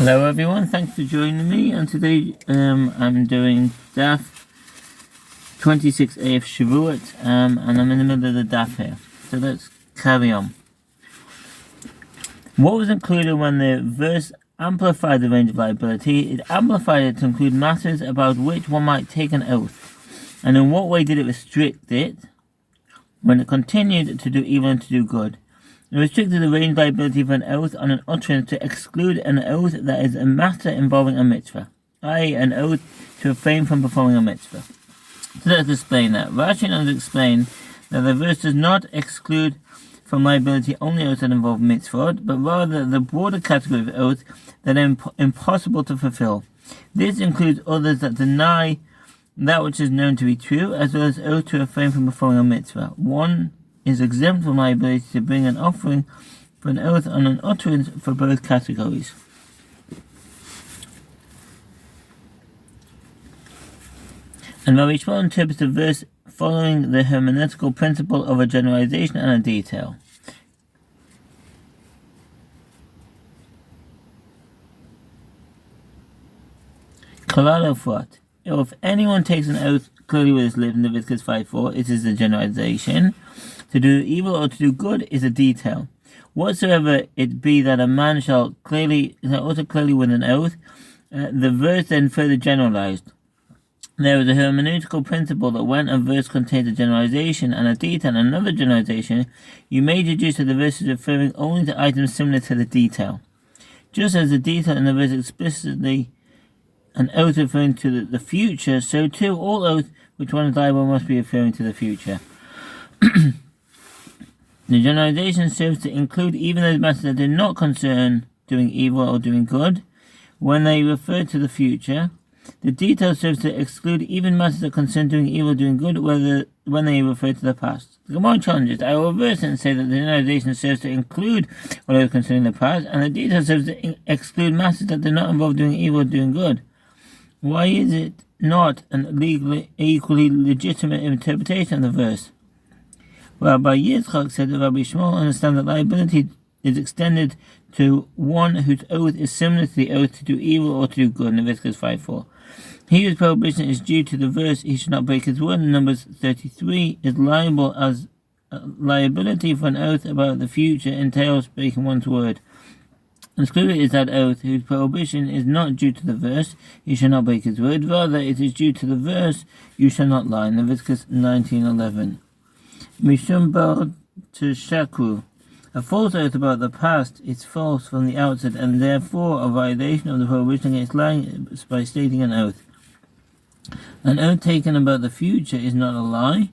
Hello everyone, thanks for joining me, and today I'm doing Daf 26a of Shevuot, and I'm in the middle of the Daf here, so let's carry on. What was included when the verse amplified the range of liability? It amplified it to include matters about which one might take an oath, and in what way did it restrict it when it continued to do evil and to do good? It restricted the range of liability of an oath on an utterance to exclude an oath that is a matter involving a mitzvah, i.e. an oath to refrain from performing a mitzvah. So let's explain that. Rashi has explained that the verse does not exclude from liability only oaths that involve mitzvot, but rather the broader category of oaths that are impossible to fulfill. This includes others that deny that which is known to be true, as well as oaths to refrain from performing a mitzvah. One is exempt from liability to bring an offering for an oath on an utterance for both categories. And Rabbi Shmuel interprets the verse following the hermeneutical principle of a generalization and a detail. Kalal Ufrat. If anyone takes an oath clearly with his lips in Leviticus 5:4, it is a generalization. To do evil or to do good is a detail. Whatsoever it be that a man shall utter clearly with an oath, the verse then further generalized. There is a hermeneutical principle that when a verse contains a generalization and a detail and another generalization, you may deduce that the verse is referring only to items similar to the detail. Just as the detail in the verse explicitly an oath referring to the future, so too all oaths which one is liable must be referring to the future. The generalization serves to include even those matters that do not concern doing evil or doing good when they refer to the future. The detail serves to exclude even matters that concern doing evil or doing good when they refer to the past. The Gemara challenges. I will reverse and say that the generalization serves to include what is concerning the past, and the detail serves to exclude matters that do not involve doing evil or doing good. Why is it not an equally legitimate interpretation of the verse? Rabbi Yitzchak said that Rabbi Shmuel understands that liability is extended to one whose oath is similar to the oath to do evil or to do good in Leviticus 5:4. He whose prohibition is due to the verse, he should not break his word, in Numbers 33, is liable as liability for an oath about the future entails breaking one's word. Excluded is that oath whose prohibition is not due to the verse, he shall not break his word, rather it is due to the verse, you shall not lie, in Leviticus 19:11. Mishum bar shakru. A false oath about the past is false from the outset, and therefore a violation of the prohibition against lying by stating an oath. An oath taken about the future is not a lie,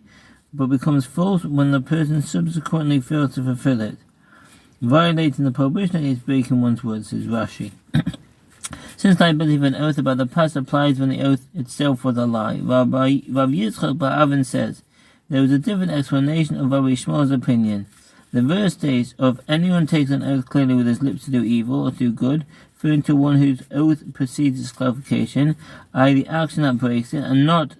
but becomes false when the person subsequently fails to fulfill it. Violating the prohibition against breaking one's word, says Rashi. Since liability of an oath about the past applies when the oath itself was a lie, Rabbi Yitzchak bar Avin says, there is a different explanation of Rabbi Shmuel's opinion. The verse states, of anyone takes an oath clearly with his lips to do evil or to do good, referring to one whose oath precedes its clarification, i.e. the action that breaks it, and not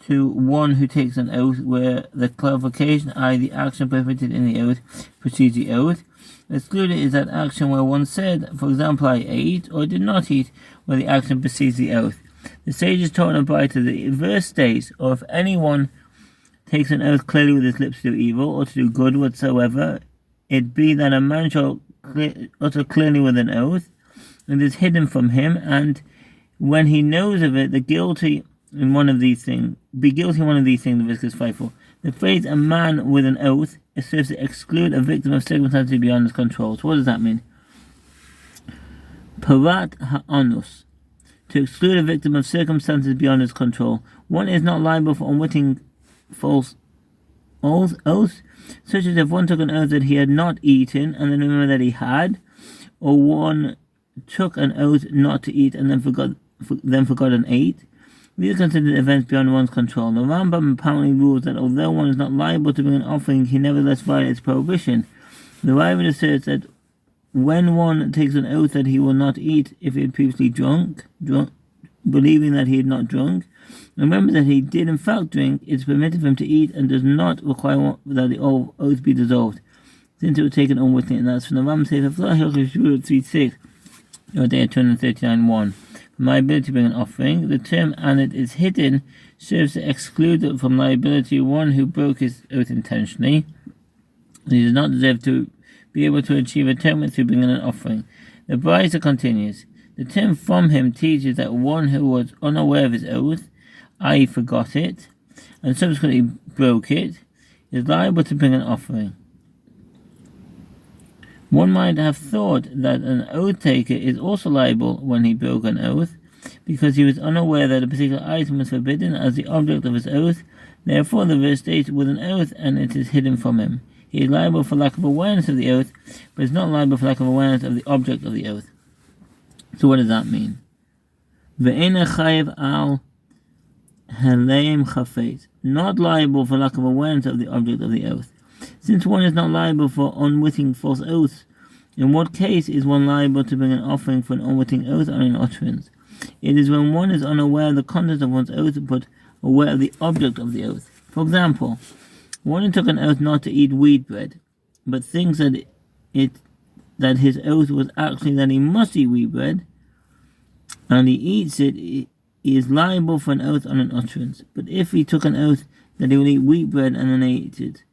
to one who takes an oath where the clarification, i.e. the action permitted in the oath, precedes the oath. Excluded is that action where one said, for example, I ate or did not eat, where the action precedes the oath. The sages taught in Abraita the verse states, or if anyone takes an oath clearly with his lips to do evil or to do good whatsoever, it be that a man shall utter clearly with an oath, and it is hidden from him, and when he knows of it, be guilty in one of these things, Leviticus 5:4. The phrase a man with an oath serves to exclude a victim of circumstances beyond his control. So what does that mean? Parat ha'anus. To exclude a victim of circumstances beyond his control. One is not liable for unwitting false oaths, such as if one took an oath that he had not eaten and then remembered that he had, or one took an oath not to eat and then forgot and ate. These are considered events beyond one's control. The Rambam apparently rules that although one is not liable to bring an offering, he nevertheless violates prohibition. The Rambam asserts that when one takes an oath that he will not eat if he had previously drunk, believing that he had not drunk, remember that he did in fact drink, it is permitted for him to eat and does not require that the oath be dissolved, since it was taken unwittingly, and that's from the Rambam says of 3:6. Odea 239:1. From liability to bring an offering, the term "and it is hidden" serves to exclude from liability one who broke his oath intentionally. He does not deserve to be able to achieve atonement through bringing an offering. The Brisa continues. The term "from him" teaches that one who was unaware of his oath, i.e. forgot it, and subsequently broke it, is liable to bring an offering. One might have thought that an oath taker is also liable when he broke an oath, because he was unaware that a particular item was forbidden as the object of his oath. Therefore, the verse states, with an oath, and it is hidden from him. He is liable for lack of awareness of the oath, but is not liable for lack of awareness of the object of the oath. So what does that mean? Ve'ena chayiv al haleim chafetz. Not liable for lack of awareness of the object of the oath. Since one is not liable for unwitting false oaths, in what case is one liable to bring an offering for an unwitting oath or an utterance? It is when one is unaware of the content of one's oath, but aware of the object of the oath. For example, one who took an oath not to eat wheat bread, but thinks that his oath was actually that he must eat wheat bread, and he eats it, he is liable for an oath on an utterance. But if he took an oath that he would eat wheat bread and then ate it,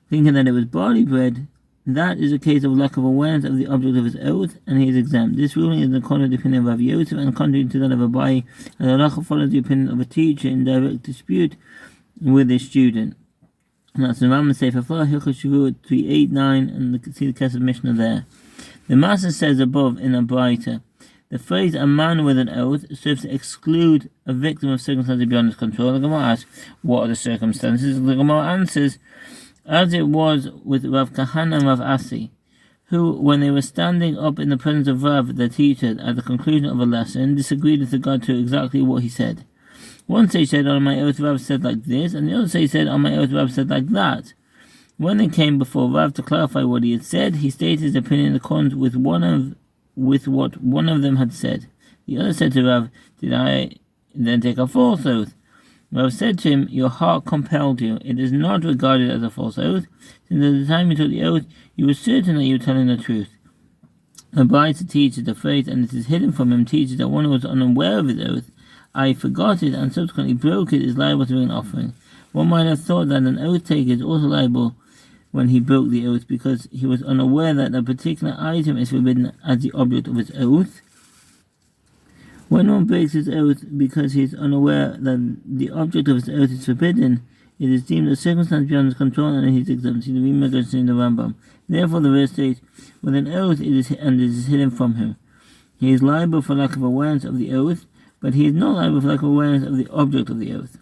thinking that it was barley bread, that is a case of lack of awareness of the object of his oath, and he is exempt. This ruling is according to the opinion of Rav Yosef, and contrary to that of Abai, and halacha follows the opinion of a teacher in direct dispute with his student. And that's the Rambam Sefer Flora, Hilchot Shevuot 389, and see the Kesef Mishnah there. The Master says above in a Braita, the phrase "a man with an oath" serves to exclude a victim of circumstances beyond his control. The Gemara asks, what are the circumstances? The Gemara answers, as it was with Rav Kahana and Rav Asi, who, when they were standing up in the presence of Rav, their teacher, at the conclusion of a lesson, disagreed with regard to exactly what he said. One sage said, on my oath Rav said like this, and the other sage said, on my oath Rav said like that. When they came before Rav to clarify what he had said, he stated his opinion in accordance with what one of them had said. The other said to Rav, did I then take a false oath? Rav said to him, your heart compelled you. It is not regarded as a false oath, since at the time you took the oath, you were certain that you were telling the truth. A Braita teaches the phrase, and it is hidden from him, teaches that one who was unaware of his oath, I forgot it, and subsequently broke it, is liable to bring an offering. One might have thought that an oath taker is also liable when he broke the oath, because he was unaware that a particular item is forbidden as the object of his oath. When one breaks his oath because he is unaware that the object of his oath is forbidden, it is deemed a circumstance beyond his control, and he is exempt. See the Rima in the Rambam. Therefore, the verse states, with an oath it is hidden from him. He is liable for lack of awareness of the oath, but he is not liable for lack of awareness of the object of the oath.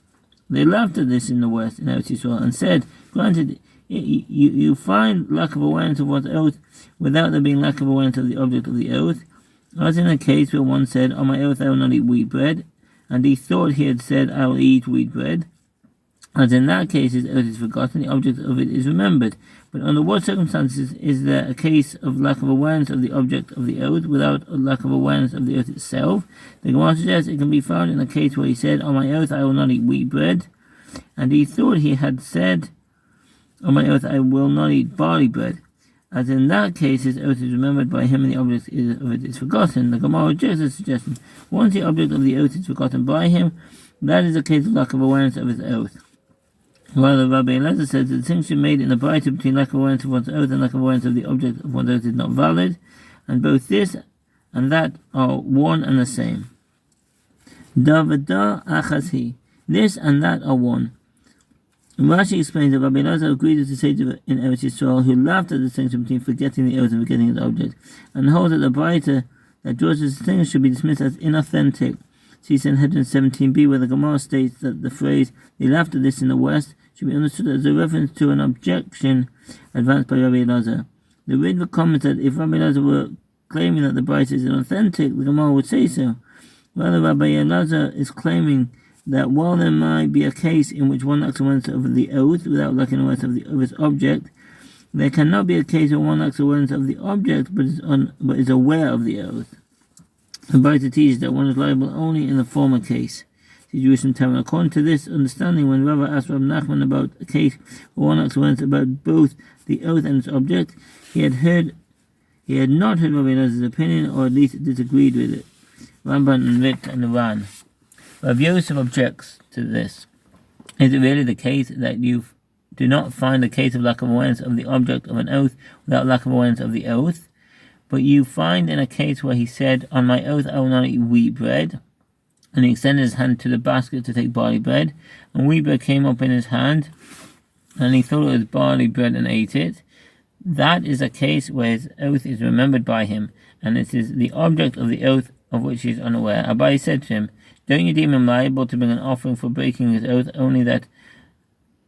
They laughed at this in the West, in Eretz Yisrael, and said, granted, you find lack of awareness of one's oath without there being lack of awareness of the object of the oath, as in a case where one said, on my oath I will not eat wheat bread, and he thought he had said, I will eat wheat bread. As in that case, his oath is forgotten, the object of it is remembered. But under what circumstances is there a case of lack of awareness of the object of the oath without a lack of awareness of the oath itself? The Gemara suggests it can be found in a case where he said, on my oath I will not eat wheat bread, and he thought he had said, on my oath I will not eat barley bread. As in that case, his oath is remembered by him and the object of it is forgotten. The Gemara rejects the suggestion. Once the object of the oath is forgotten by him, that is a case of lack of awareness of his oath. While Rabbi Elazar says the distinction made in the Braita between lack of awareness of one's oath and lack of awareness of the object of one's oath is not valid, and both this and that are one and the same. Davada achas. This and that are one. Rashi explains that Rabbi Elazar agreed with the sage in Eretz Yisrael who laughed at the distinction between forgetting the oath and forgetting its object, and holds that the Braita that draws this distinction should be dismissed as inauthentic. See Sanhedrin 17b, where the Gemara states that the phrase "they laughed at this in the West" should be understood as a reference to an objection advanced by Rabbi Elazar. The Ritva comments that if Rabbi Elazar were claiming that the Braita is inauthentic, the Gemara would say so. Rather, Rabbi Elazar is claiming that while there might be a case in which one lacks awareness of the oath without lacking awareness of its object, there cannot be a case where one lacks awareness of the object but is aware of the oath. The Braita teaches that one is liable only in the former case. See Jerusalem Talmud. According to this understanding, when Rava asked Rav Nachman about a case where one lacks awareness about both the oath and its object, he He had not heard Rabbi Eliezer's opinion, or at least disagreed with it. Ramban and Rit and Iran. Rav Yosef objects to this. Is it really the case that you do not find a case of lack of awareness of the object of an oath without lack of awareness of the oath? But you find in a case where he said, "On my oath I will not eat wheat bread," and he extended his hand to the basket to take barley bread, and wheat bread came up in his hand, and he thought it was barley bread and ate it. That is a case where his oath is remembered by him, and it is the object of the oath of which he is unaware. Abai said to him, "Don't you deem him liable to bring an offering for breaking his oath, only that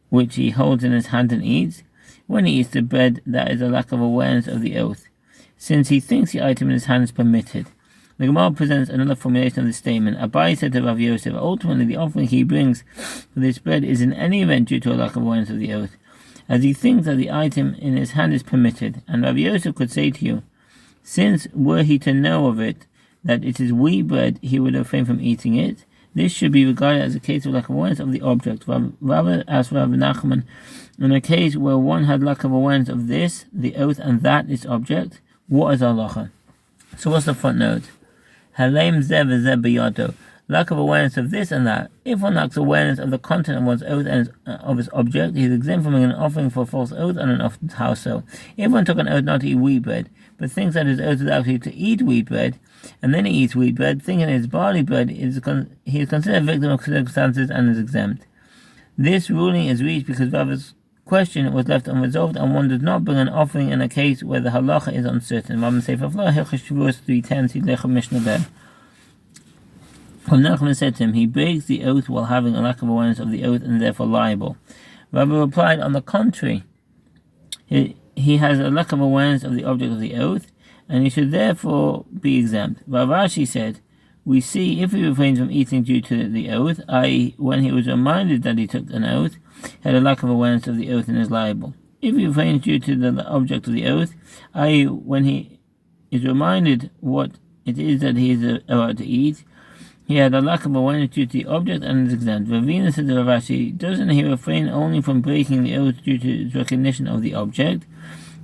which he holds in his hand and eats? When he eats the bread, that is a lack of awareness of the oath, since he thinks the item in his hand is permitted." The Gemara presents another formulation of this statement. Abai said to Rav Yosef, ultimately the offering he brings for this bread is in any event due to a lack of awareness of the oath, as he thinks that the item in his hand is permitted. And Rav Yosef could say to you, since were he to know of it, that it is wheat bread, he would refrain from eating it. This should be regarded as a case of lack of awareness of the object. Rather, as Rav Nachman, in a case where one had lack of awareness of this, the oath, and that its object, what is halacha? So what's the footnote? Halem zeh v'zeh b'yado. Lack of awareness of this and that. If one lacks awareness of the content of one's oath and of its object, he is exempt from an offering for a false oath and an oath house. So, if one took an oath not to eat wheat bread, but thinks that his oath is actually to eat wheat bread, and then he eats wheat bread, thinking it is barley bread, he is considered a victim of circumstances and is exempt. This ruling is reached because Rav's question was left unresolved, and one does not bring an offering in a case where the halacha is uncertain. Nachman said to him, he breaks the oath while having a lack of awareness of the oath and therefore liable. Rabbi replied, on the contrary, he has a lack of awareness of the object of the oath, and he should therefore be exempt. Rav Ashi said, we see if he refrains from eating due to the oath, i.e. when he was reminded that he took an oath, had a lack of awareness of the oath and is liable. If he refrains due to the object of the oath, i.e. when he is reminded what it is that he is about to eat, he had a lack of awareness due to the object and is exempt. Ravina said to Rav Ashi, doesn't he refrain only from breaking the oath due to his recognition of the object?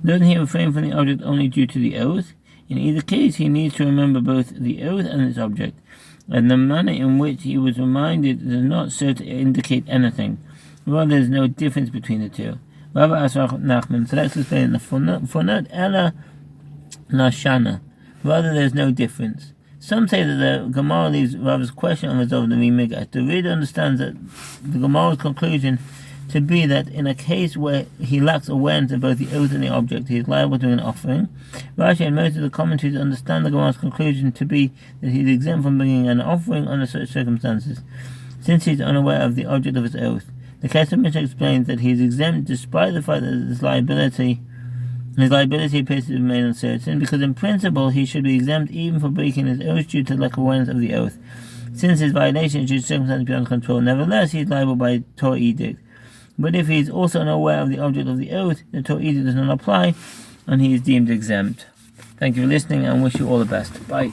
Doesn't he refrain from the object only due to the oath? In either case, he needs to remember both the oath and its object, and the manner in which he was reminded does not serve to indicate anything. Rather, there is no difference between the two. Rav Nachman, so let's explain the footnote Ella Nashana. Rather, there is no difference. Some say that the Gemara leaves Rav's question unresolved in the Midrash. The reader understands that the Gemara's conclusion to be that in a case where he lacks awareness of both the oath and the object, he is liable to an offering. Rashi and most of the commentators understand the Gemara's conclusion to be that he is exempt from bringing an offering under such circumstances, since he is unaware of the object of his oath. The Kesef Mishnah explains that he is exempt despite the fact that his liability appears to remain uncertain, because in principle he should be exempt even for breaking his oath due to lack of awareness of the oath, since his violation is due to circumstances beyond control. Nevertheless, he is liable by Torah edict. But if he is also unaware of the object of the oath, the Torah edict does not apply, and he is deemed exempt. Thank you for listening, and wish you all the best. Bye.